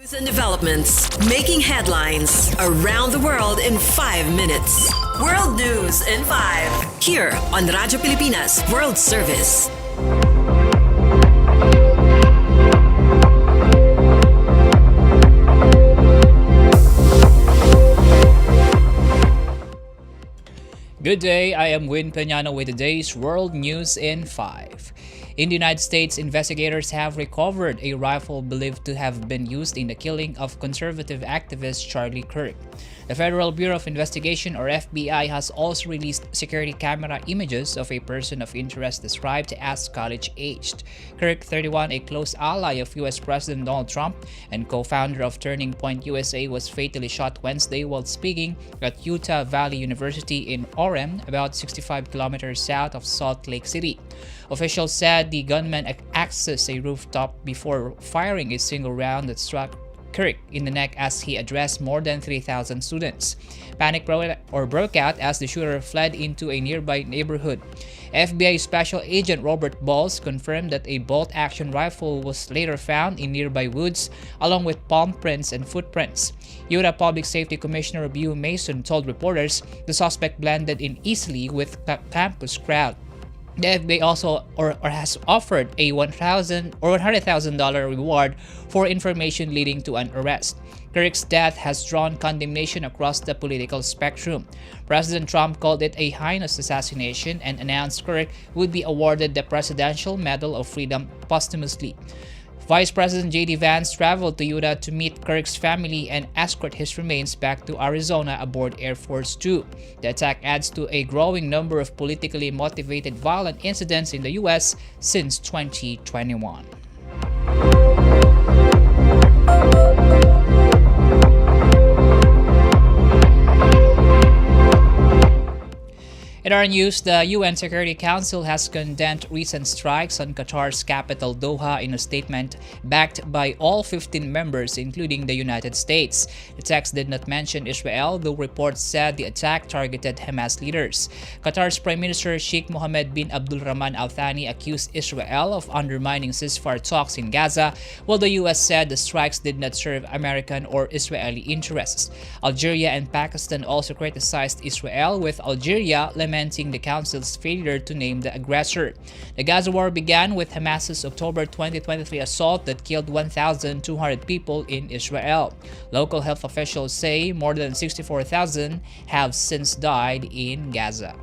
News and developments making headlines around the world in 5 minutes. World News in 5 here on Radyo Pilipinas World Service. Good day, I am Peñano with today's World News in 5. In the United States, investigators have recovered a rifle believed to have been used in the killing of conservative activist Charlie Kirk. The Federal Bureau of Investigation, or FBI, has also released security camera images of a person of interest described as college-aged. Kirk, 31, a close ally of U.S. President Donald Trump and co-founder of Turning Point USA, was fatally shot Wednesday while speaking at Utah Valley University in Orem, about 65 kilometers south of Salt Lake City. Officials said the gunman accessed a rooftop before firing a single round that struck Kirk in the neck as he addressed more than 3,000 students. Panic broke out as the shooter fled into a nearby neighborhood. FBI Special Agent Robert Balls confirmed that a bolt-action rifle was later found in nearby woods, along with palm prints and footprints. Utah Public Safety Commissioner Beau Mason told reporters the suspect blended in easily with the campus crowd. The FBI also has offered a $100,000 reward for information leading to an arrest. Kirk's death has drawn condemnation across the political spectrum. President Trump called it a heinous assassination and announced Kirk would be awarded the Presidential Medal of Freedom posthumously. Vice President J.D. Vance traveled to Utah to meet Kirk's family and escort his remains back to Arizona aboard Air Force Two. The attack adds to a growing number of politically motivated violent incidents in the U.S. since 2021. In our news, the UN Security Council has condemned recent strikes on Qatar's capital Doha in a statement backed by all 15 members, including the United States. The text did not mention Israel, though reports said the attack targeted Hamas leaders. Qatar's Prime Minister Sheikh Mohammed bin Abdulrahman Al Thani accused Israel of undermining ceasefire talks in Gaza, while the US said the strikes did not serve American or Israeli interests. Algeria and Pakistan also criticized Israel, with Algeria lamenting the Council's failure to name the aggressor. The Gaza war began with Hamas's October 2023 assault that killed 1,200 people in Israel. Local health officials say more than 64,000 have since died in Gaza.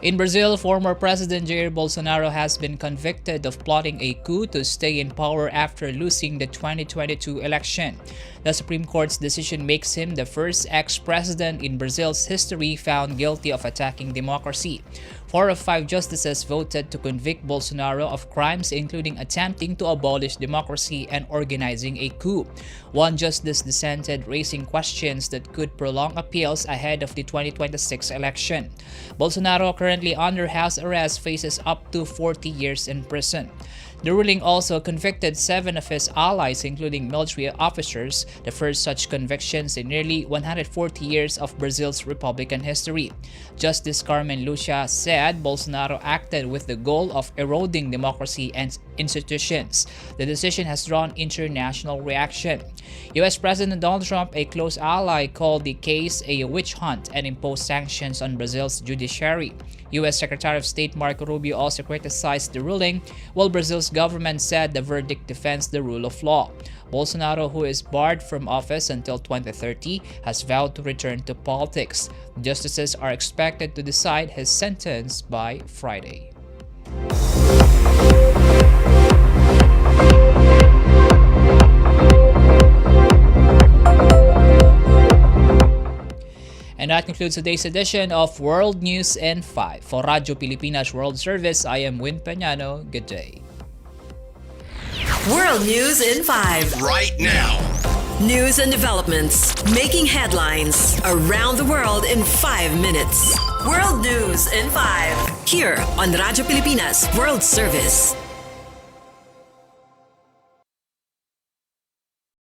In Brazil, former President Jair Bolsonaro has been convicted of plotting a coup to stay in power after losing the 2022 election. The Supreme Court's decision makes him the first ex-president in Brazil's history found guilty of attacking democracy. 4 of 5 justices voted to convict Bolsonaro of crimes including attempting to abolish democracy and organizing a coup. One justice dissented, raising questions that could prolong appeals ahead of the 2026 election. Bolsonaro, currently under house arrest, faces up to 40 years in prison. The ruling also convicted 7 of his allies, including military officers, the first such convictions in nearly 140 years of Brazil's Republican history. Justice Carmen Lucia said Bolsonaro acted with the goal of eroding democracy and institutions. The decision has drawn international reaction. U.S. President Donald Trump, a close ally, called the case a witch hunt and imposed sanctions on Brazil's judiciary. U.S. Secretary of State Marco Rubio also criticized the ruling, while Brazil's government said the verdict defends the rule of law. Bolsonaro, who is barred from office until 2030, has vowed to return to politics. Justices are expected to decide his sentence by Friday. And that concludes today's edition of World News in 5. For Radyo Pilipinas World Service, I am Peñano. Good day. World News in 5. Right now. News and developments making headlines around the world in 5 minutes. World News in 5 here on Radyo Pilipinas World Service.